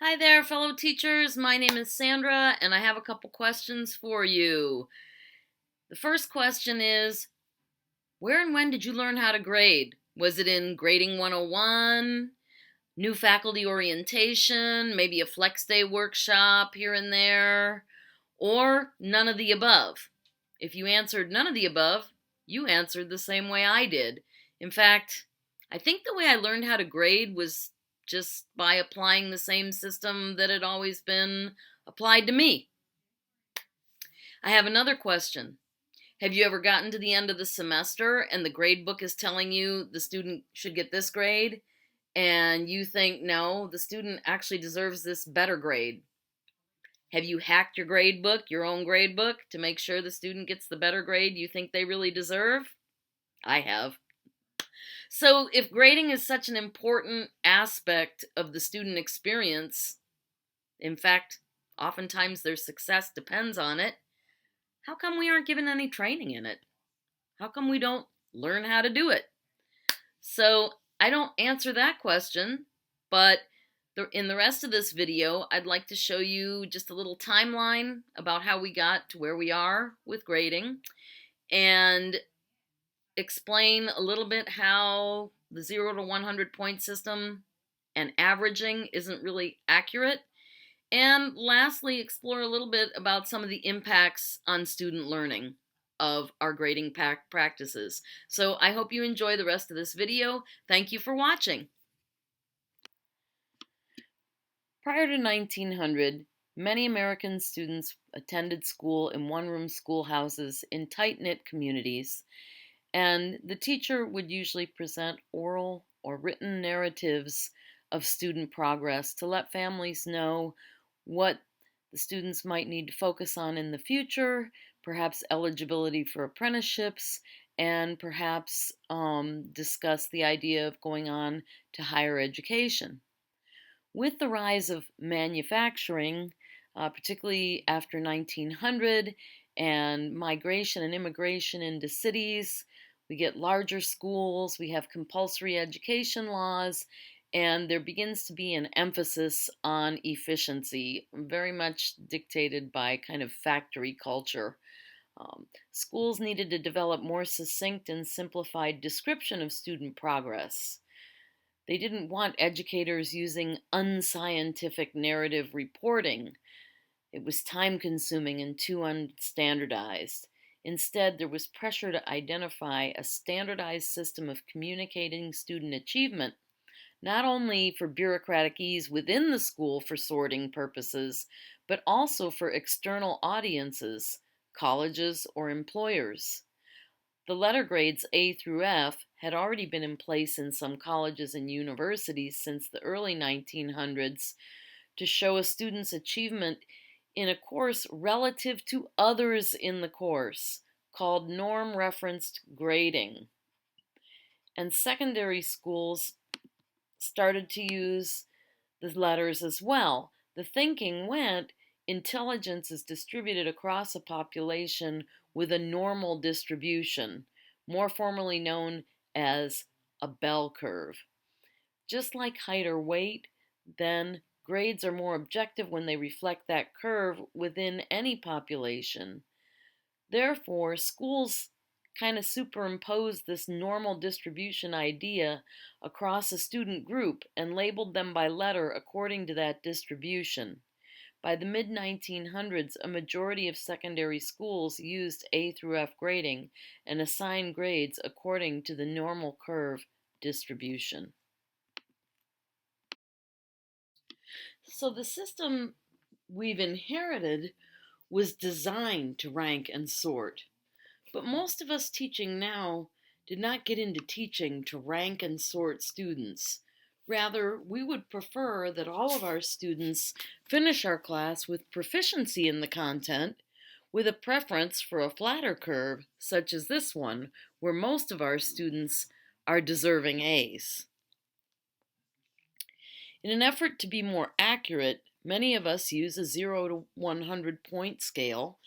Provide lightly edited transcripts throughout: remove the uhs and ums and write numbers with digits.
Hi there, fellow teachers. My name is Sandra, and I have a couple questions for you. The first question is, where and when did you learn how to grade? Was it in Grading 101, new faculty orientation, maybe a flex day workshop here and there, or none of the above? If you answered none of the above, you answered the same way I did. In fact, I think the way I learned how to grade was just by applying the same system that had always been applied to me. I have another question. Have you ever gotten to the end of the semester and the grade book is telling you the student should get this grade, and you think, no, the student actually deserves this better grade? Have you hacked your grade book, your own grade book, to make sure the student gets the better grade you think they really deserve? I have. So if grading is such an important aspect of the student experience, in fact, oftentimes their success depends on it, how come we aren't given any training in it? How come we don't learn how to do it? So I don't answer that question, but in the rest of this video, I'd like to show you just a little timeline about how we got to where we are with grading and explain a little bit how the 0 to 100 point system and averaging isn't really accurate. And lastly, explore a little bit about some of the impacts on student learning of our grading practices. So I hope you enjoy the rest of this video. Thank you for watching. Prior to 1900, many American students attended school in one-room schoolhouses in tight-knit communities, and the teacher would usually present oral or written narratives of student progress to let families know what the students might need to focus on in the future, perhaps eligibility for apprenticeships, and perhaps discuss the idea of going on to higher education. With the rise of manufacturing, particularly after 1900, and migration and immigration into cities, we get larger schools, we have compulsory education laws, and there begins to be an emphasis on efficiency, very much dictated by kind of factory culture. Schools needed to develop more succinct and simplified description of student progress. They didn't want educators using unscientific narrative reporting. It was time-consuming and too unstandardized. Instead, there was pressure to identify a standardized system of communicating student achievement, not only for bureaucratic ease within the school for sorting purposes, but also for external audiences, colleges or employers. The letter grades A through F had already been in place in some colleges and universities since the early 1900s to show a student's achievement in a course relative to others in the course, called norm-referenced grading. And secondary schools started to use the letters as well. The thinking went, intelligence is distributed across a population with a normal distribution, more formally known as a bell curve. Just like height or weight, then grades are more objective when they reflect that curve within any population. Therefore, schools kind of superimpose this normal distribution idea across a student group and labeled them by letter according to that distribution. By the mid-1900s, a majority of secondary schools used A through F grading and assigned grades according to the normal curve distribution. So the system we've inherited was designed to rank and sort. But most of us teaching now did not get into teaching to rank and sort students. Rather, we would prefer that all of our students finish our class with proficiency in the content, with a preference for a flatter curve, such as this one, where most of our students are deserving A's. In an effort to be more accurate, many of us use a 0 to 100 point scale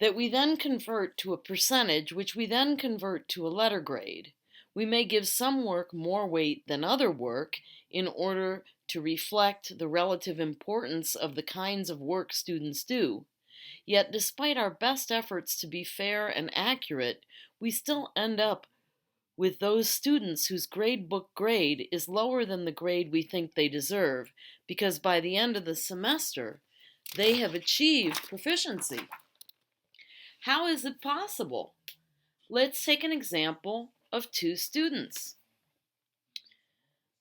that we then convert to a percentage, which we then convert to a letter grade. We may give some work more weight than other work in order to reflect the relative importance of the kinds of work students do. Yet, despite our best efforts to be fair and accurate, we still end up with those students whose gradebook grade is lower than the grade we think they deserve, because by the end of the semester, they have achieved proficiency. How is it possible? Let's take an example of two students.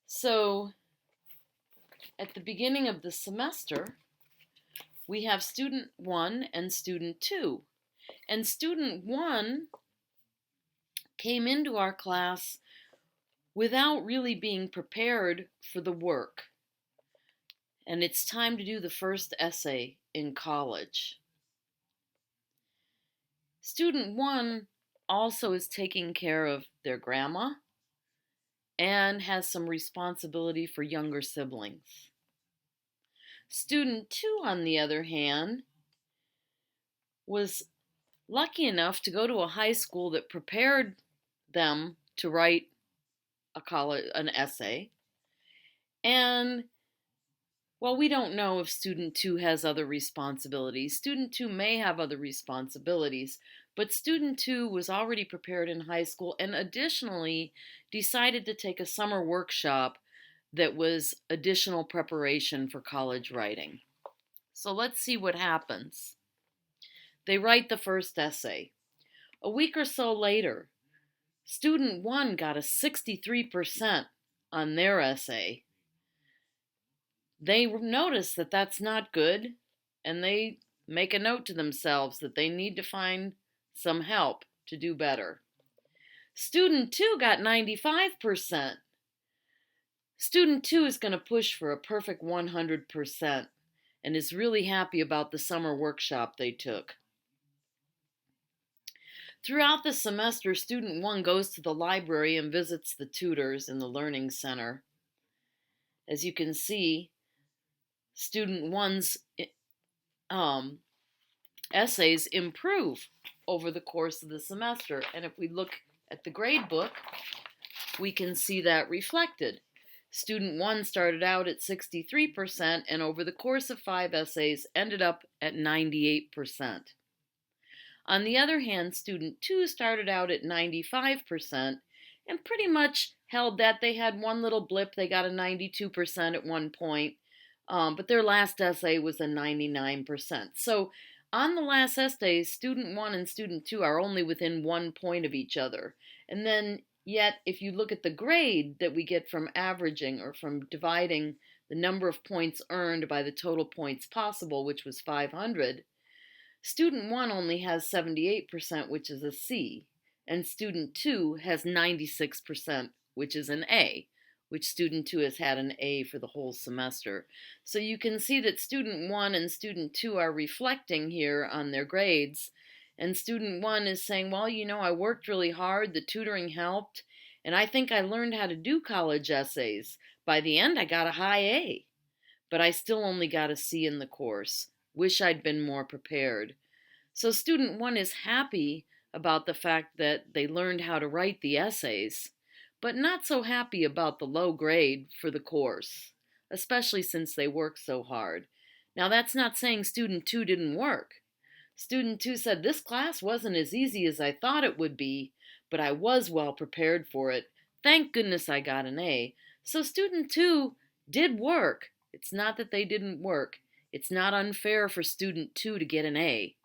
So, at the beginning of the semester, we have student 1 and student 2. And student 1 came into our class without really being prepared for the work. And it's time to do the first essay in college. Student 1 also is taking care of their grandma and has some responsibility for younger siblings. Student 2, on the other hand, was lucky enough to go to a high school that prepared them to write an essay. And, well, we don't know if student 2 has other responsibilities. Student 2 may have other responsibilities, but student 2 was already prepared in high school and additionally decided to take a summer workshop that was additional preparation for college writing. So let's see what happens. They write the first essay. A week or so later, student 1 got a 63% on their essay. They notice that that's not good, and they make a note to themselves that they need to find some help to do better. Student 2 got 95%. Student 2 is going to push for a perfect 100% and is really happy about the summer workshop they took. Throughout the semester, student 1 goes to the library and visits the tutors in the learning center. As you can see, student 1's essays improve over the course of the semester. And if we look at the grade book, we can see that reflected. Student 1 started out at 63% and over the course of 5 essays ended up at 98%. On the other hand, student 2 started out at 95% and pretty much held that. They had one little blip. They got a 92% at one point, but their last essay was a 99%. So on the last essay, student 1 and student 2 are only within 1 point of each other. And then yet, if you look at the grade that we get from averaging or from dividing the number of points earned by the total points possible, which was 500, student 1 only has 78%, which is a C, and student 2 has 96%, which is an A, which student 2 has had an A for the whole semester. So you can see that student 1 and student 2 are reflecting here on their grades, and student 1 is saying, well, you know, I worked really hard, the tutoring helped, and I think I learned how to do college essays. By the end, I got a high A, but I still only got a C in the course. Wish I'd been more prepared. So student 1 is happy about the fact that they learned how to write the essays, but not so happy about the low grade for the course, especially since they worked so hard. Now, that's not saying student 2 didn't work. Student 2 said, this class wasn't as easy as I thought it would be, but I was well prepared for it. Thank goodness I got an A. So student 2 did work. It's not that they didn't work. It's not unfair for student 2 to get an A.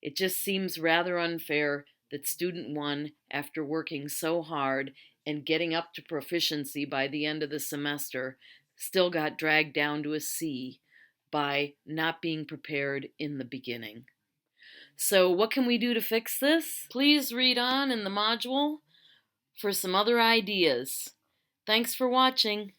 It just seems rather unfair that student 1, after working so hard and getting up to proficiency by the end of the semester, still got dragged down to a C by not being prepared in the beginning. So what can we do to fix this? Please read on in the module for some other ideas. Thanks for watching.